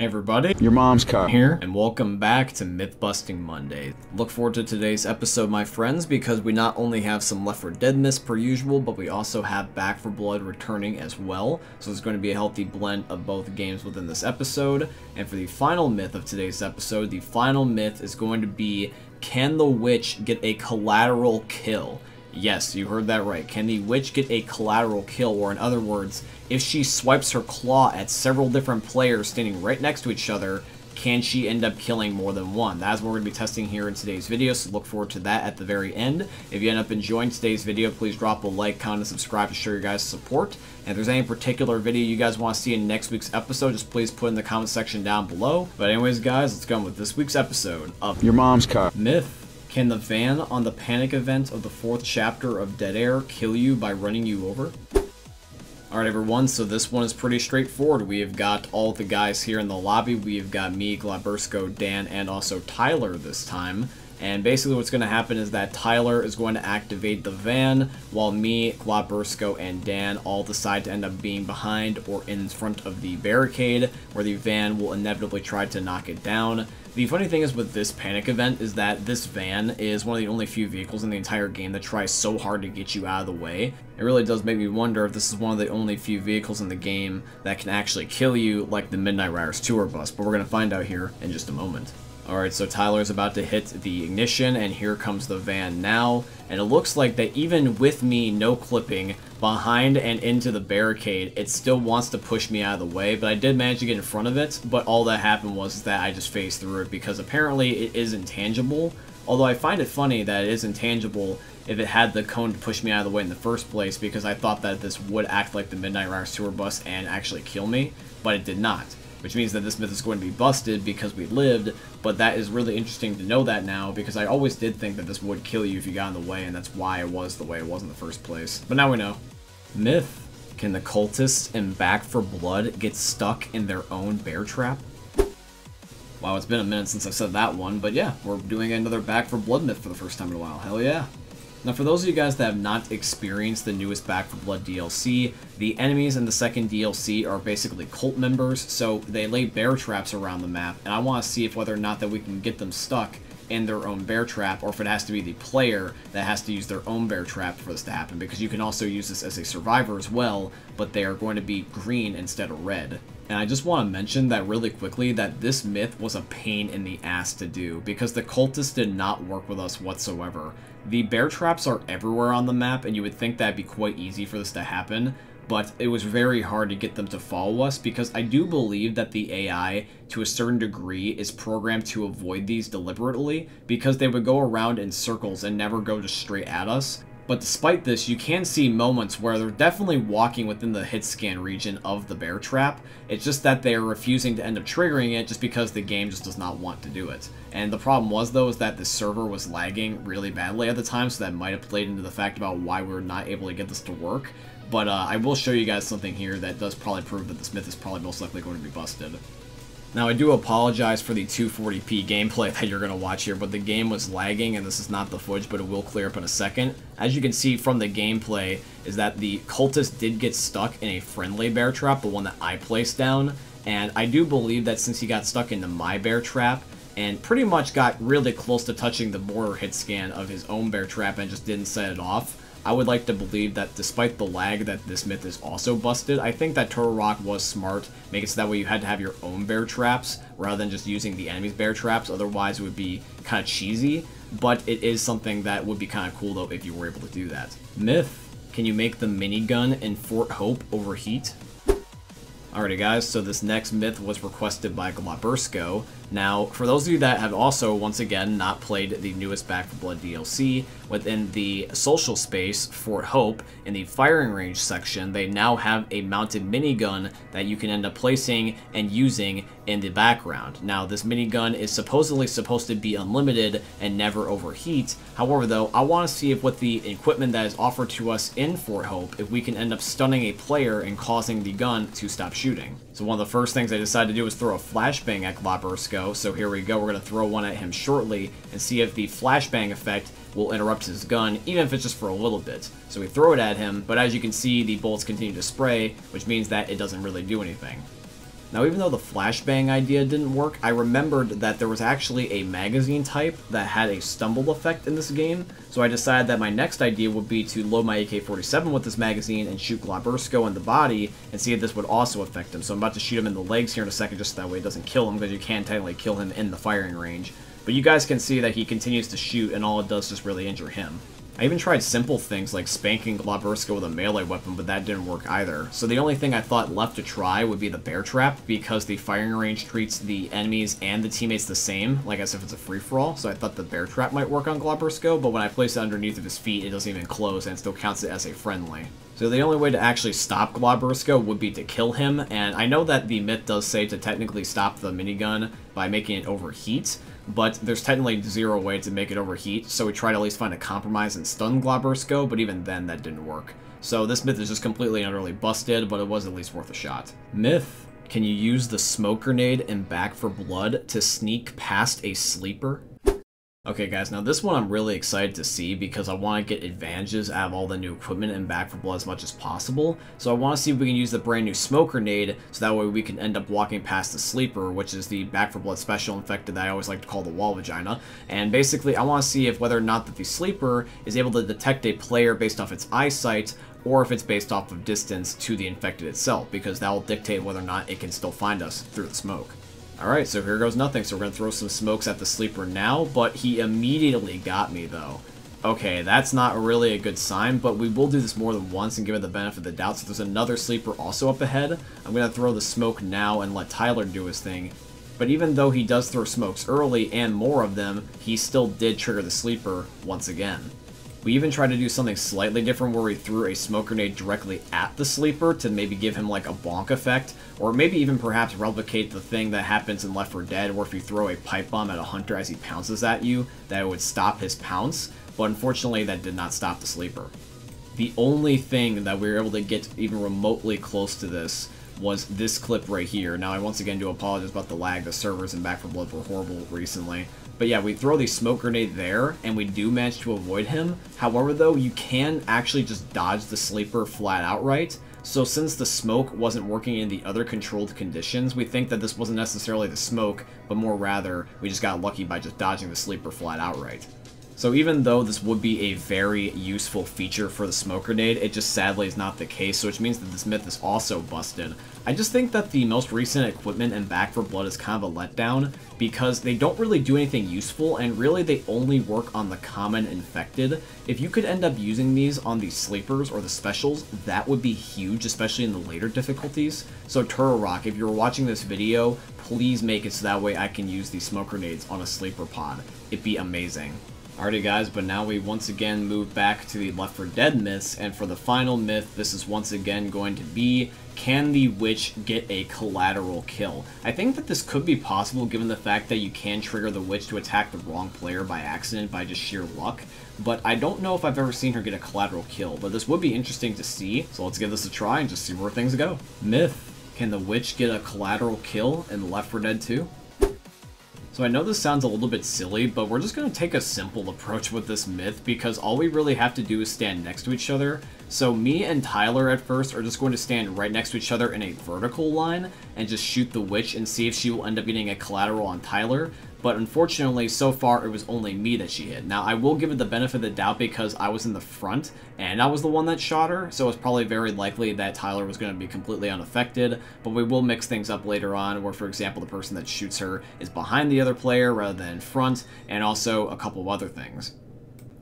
Hey everybody, Your mom's car. here, and welcome back to Myth Busting Monday. Look forward to today's episode, my friends, because we not only have some Left 4 Dead myths per usual, but we also have Back 4 Blood returning as well. So there's going to be a healthy blend of both games within this episode. And for the final myth of today's episode, the final myth is going to be, can the witch get a collateral kill? Yes, you heard that right. Can the witch get a collateral kill? Or in other words, if she swipes her claw at several different players standing right next to each other, can she end up killing more than one? That's what we're going to be testing here in today's video, so look forward to that at the very end. If you end up enjoying today's video, please drop a like, comment, and subscribe to show your guys' support. And if there's any particular video you guys want to see in next week's episode, just please put in the comment section down below. But anyways, guys, let's go on with this week's episode of Your mom's car. Myth. Can the van on the panic event of the 4th chapter of Dead Air kill you by running you over? Alright everyone, so this one is pretty straightforward. We have got all the guys here in the lobby. We have got me, Glabersko, Dan, and also Tyler this time. And basically what's going to happen is that Tyler is going to activate the van, while me, Glabersko, and Dan all decide to end up being behind or in front of the barricade, where the van will inevitably try to knock it down. The funny thing is with this panic event is that this van is one of the only few vehicles in the entire game that tries so hard to get you out of the way. It really does make me wonder if this is one of the only few vehicles in the game that can actually kill you like the Midnight Riders tour bus, but we're going to find out here in just a moment. Alright, so Tyler's about to hit the ignition, and here comes the van now, and it looks like that even with me no clipping behind and into the barricade, it still wants to push me out of the way, but I did manage to get in front of it, but all that happened was that I just phased through it, because apparently it is intangible, although I find it funny that it is intangible if it had the cone to push me out of the way in the first place, because I thought that this would act like the Midnight Riders tour bus and actually kill me, but it did not. Which means that this myth is going to be busted because we lived, but that is really interesting to know that now, because I always did think that this would kill you if you got in the way, and that's why it was the way it was in the first place. But now we know. Myth. Can the cultists in Back 4 Blood get stuck in their own bear trap? Wow, it's been a minute since I've said that one, but yeah, we're doing another Back 4 Blood myth for the first time in a while. Hell yeah. Now, for those of you guys that have not experienced the newest Back 4 Blood DLC, the enemies in the second DLC are basically cult members, so they lay bear traps around the map, and I want to see if whether or not that we can get them stuck in their own bear trap, or if it has to be the player that has to use their own bear trap for this to happen, because you can also use this as a survivor as well, but they are going to be green instead of red. And I just want to mention that really quickly that this myth was a pain in the ass to do, because the cultists did not work with us whatsoever. The bear traps are everywhere on the map, and you would think that'd be quite easy for this to happen, but it was very hard to get them to follow us, because I do believe that the AI, to a certain degree, is programmed to avoid these deliberately, because they would go around in circles and never go just straight at us. But despite this, you can see moments where they're definitely walking within the hit scan region of the bear trap. It's just that they're refusing to end up triggering it just because the game just does not want to do it. And the problem was, though, is that the server was lagging really badly at the time, so that might have played into the fact about why we were not able to get this to work. But I will show you guys something here that does probably prove that this myth is probably most likely going to be busted. Now, I do apologize for the 240p gameplay that you're going to watch here, but the game was lagging, and this is not the footage, but it will clear up in a second. As you can see from the gameplay, is that the cultist did get stuck in a friendly bear trap, the one that I placed down, and I do believe that since he got stuck into my bear trap, and pretty much got really close to touching the border hit scan of his own bear trap and just didn't set it off, I would like to believe that despite the lag that this myth is also busted. I think that Turtle Rock was smart, make it so that way you had to have your own bear traps rather than just using the enemy's bear traps, otherwise it would be kind of cheesy, but it is something that would be kind of cool though if you were able to do that. Myth. Can you make the minigun in Fort Hope overheat? Alrighty guys, so this next myth was requested by Glabersko. Now, for those of you that have also, once again, not played the newest Back 4 Blood DLC, within the social space, Fort Hope, in the firing range section, they now have a mounted minigun that you can end up placing and using in the background. Now, this minigun is supposedly supposed to be unlimited and never overheat. However, though, I want to see if with the equipment that is offered to us in Fort Hope, if we can end up stunning a player and causing the gun to stop shooting. So one of the first things I decided to do was throw a flashbang at Glabersko. So here we go, we're going to throw one at him shortly and see if the flashbang effect will interrupt his gun, even if it's just for a little bit. So we throw it at him, but as you can see, the bullets continue to spray, which means that it doesn't really do anything. Now, even though the flashbang idea didn't work, I remembered that there was actually a magazine type that had a stumble effect in this game, so I decided that my next idea would be to load my AK-47 with this magazine and shoot Glabursko in the body and see if this would also affect him. So I'm about to shoot him in the legs here in a second, just that way it doesn't kill him, because you can technically kill him in the firing range. But you guys can see that he continues to shoot, and all it does is just really injure him. I even tried simple things like spanking Glabursko with a melee weapon, but that didn't work either. So the only thing I thought left to try would be the bear trap, because the firing range treats the enemies and the teammates the same, like as if it's a free-for-all. So I thought the bear trap might work on Glabursko, but when I place it underneath of his feet, it doesn't even close and it still counts it as a friendly. So the only way to actually stop Glabursko would be to kill him, and I know that the myth does say to technically stop the minigun by making it overheat, but there's technically zero way to make it overheat, so we tried to at least find a compromise and stun Glabursko, but even then that didn't work. So this myth is just completely and utterly busted, but it was at least worth a shot. Myth: can you use the smoke grenade in Back 4 Blood to sneak past a sleeper? Okay guys, now this one I'm really excited to see because I want to get advantages out of all the new equipment in Back 4 Blood as much as possible. So I want to see if we can use the brand new smoke grenade so that way we can end up walking past the sleeper, which is the Back 4 Blood special infected that I always like to call the wall vagina. And basically I want to see if whether or not that the sleeper is able to detect a player based off its eyesight, or if it's based off of distance to the infected itself, because that will dictate whether or not it can still find us through the smoke. Alright, so here goes nothing. So we're going to throw some smokes at the sleeper now, but he immediately got me, though. Okay, that's not really a good sign, but we will do this more than once and give it the benefit of the doubt. So there's another sleeper also up ahead. I'm going to throw the smoke now and let Tyler do his thing. But even though he does throw smokes early and more of them, he still did trigger the sleeper once again. We even tried to do something slightly different where we threw a smoke grenade directly at the sleeper to maybe give him like a bonk effect, or maybe even perhaps replicate the thing that happens in Left 4 Dead where if you throw a pipe bomb at a hunter as he pounces at you, that it would stop his pounce, but unfortunately that did not stop the sleeper. The only thing that we were able to get even remotely close to this was this clip right here. Now I once again do apologize about the lag. The servers in Back 4 Blood were horrible recently. But yeah, we throw the smoke grenade there, and we do manage to avoid him. However, though, you can actually just dodge the sleeper flat outright. So since the smoke wasn't working in the other controlled conditions, we think that this wasn't necessarily the smoke, but more rather, we just got lucky by just dodging the sleeper flat outright. So even though this would be a very useful feature for the smoke grenade, it just sadly is not the case, so which means that this myth is also busted. I just think that the most recent equipment in Back 4 Blood is kind of a letdown, because they don't really do anything useful, and really they only work on the common infected. If you could end up using these on the sleepers or the specials, that would be huge, especially in the later difficulties. So Turtle Rock, if you're watching this video, please make it so that way I can use these smoke grenades on a sleeper pod. It'd be amazing. Alrighty guys, but now we once again move back to the Left 4 Dead myths, and for the final myth, this is once again going to be, can the witch get a collateral kill? I think that this could be possible given the fact that you can trigger the witch to attack the wrong player by accident by just sheer luck, but I don't know if I've ever seen her get a collateral kill, but this would be interesting to see, so let's give this a try and just see where things go. Myth: can the witch get a collateral kill in Left 4 Dead 2? So I know this sounds a little bit silly, but we're just going to take a simple approach with this myth because all we really have to do is stand next to each other. So me and Tyler at first are just going to stand right next to each other in a vertical line and just shoot the witch and see if she will end up getting a collateral on Tyler. But unfortunately, so far, it was only me that she hit. Now, I will give it the benefit of the doubt because I was in the front, and I was the one that shot her, so it's probably very likely that Tyler was going to be completely unaffected, but we will mix things up later on, where, for example, the person that shoots her is behind the other player rather than in front, and also a couple of other things.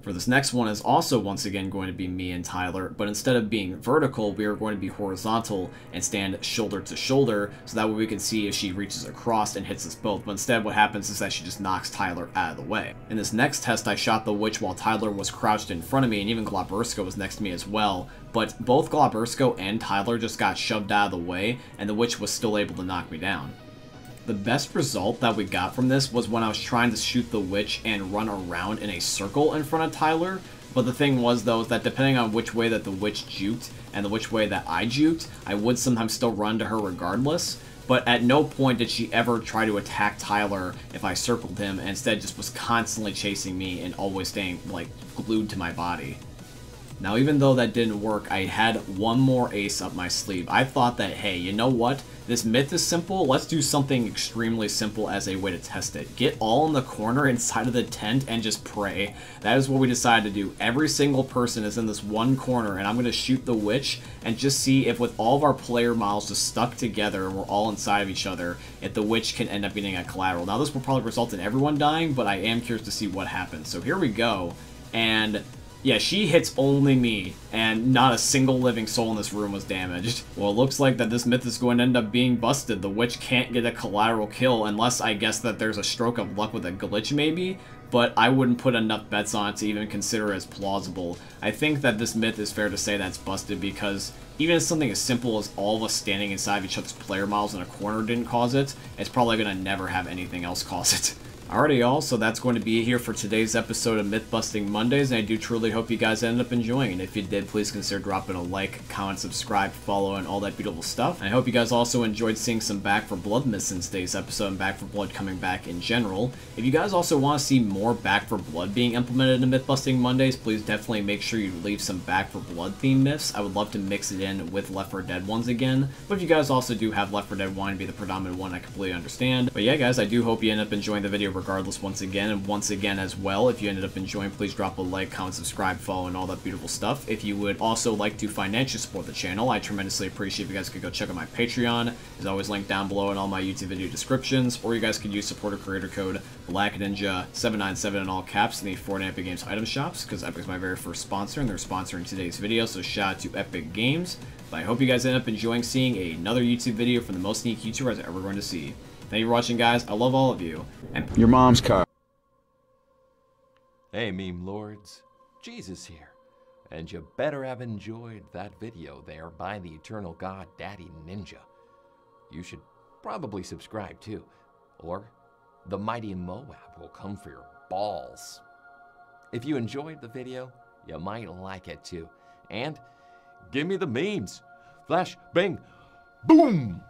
For this next one is also once again going to be me and Tyler, but instead of being vertical, we are going to be horizontal and stand shoulder to shoulder, so that way we can see if she reaches across and hits us both, but instead what happens is that she just knocks Tyler out of the way. In this next test, I shot the witch while Tyler was crouched in front of me, and even Glabursko was next to me as well, but both Glabursko and Tyler just got shoved out of the way, and the witch was still able to knock me down. The best result that we got from this was when I was trying to shoot the witch and run around in a circle in front of Tyler, but the thing was though is that depending on which way that the witch juked and which way that I juked, I would sometimes still run to her regardless, but at no point did she ever try to attack Tyler if I circled him, and instead just was constantly chasing me and always staying like glued to my body. Now, even though that didn't work, I had one more ace up my sleeve. I thought that, hey, you know what? This myth is simple. Let's do something extremely simple as a way to test it. Get all in the corner inside of the tent and just pray. That is what we decided to do. Every single person is in this one corner, and I'm going to shoot the witch and just see if with all of our player models just stuck together and we're all inside of each other, if the witch can end up getting a collateral. Now, this will probably result in everyone dying, but I am curious to see what happens. So here we go. And yeah, she hits only me, and not a single living soul in this room was damaged. Well, it looks like that this myth is going to end up being busted. The witch can't get a collateral kill unless I guess that there's a stroke of luck with a glitch maybe, but I wouldn't put enough bets on it to even consider as plausible. I think that this myth is fair to say that's busted because even if something as simple as all of us standing inside of each other's player models in a corner didn't cause it, it's probably going to never have anything else cause it. Alrighty, y'all, so that's going to be it here for today's episode of Myth Busting Mondays, and I do truly hope you guys ended up enjoying it. If you did, please consider dropping a like, comment, subscribe, follow, and all that beautiful stuff. And I hope you guys also enjoyed seeing some Back 4 Blood myths in today's episode, and Back 4 Blood coming back in general. If you guys also want to see more Back 4 Blood being implemented in Myth Busting Mondays, please definitely make sure you leave some Back 4 Blood themed myths. I would love to mix it in with Left 4 Dead ones again, but if you guys also do have Left 4 Dead 1 to be the predominant one, I completely understand. But yeah, guys, I do hope you end up enjoying the video regardless once again. And once again as well, if you ended up enjoying, please drop a like, comment, subscribe, follow, and all that beautiful stuff. If you would also like to financially support the channel, I tremendously appreciate if you guys could go check out my Patreon. It's always linked down below in all my YouTube video descriptions, or you guys could use supporter creator code BlackNinja797 in all caps in the Fortnite Epic Games item shops, because Epic is my very first sponsor, and they're sponsoring today's video, so shout out to Epic Games. But I hope you guys end up enjoying seeing another YouTube video from the most unique YouTuber I'm ever going to see. Thank you for watching, guys. I love all of you. And your mom's car. Hey meme lords, Jesus here, and you better have enjoyed that video there by the eternal god Daddy Ninja. You should probably subscribe too, or the mighty Moab will come for your balls. If you enjoyed the video, you might like it too, and give me the memes. Flash, bang, boom!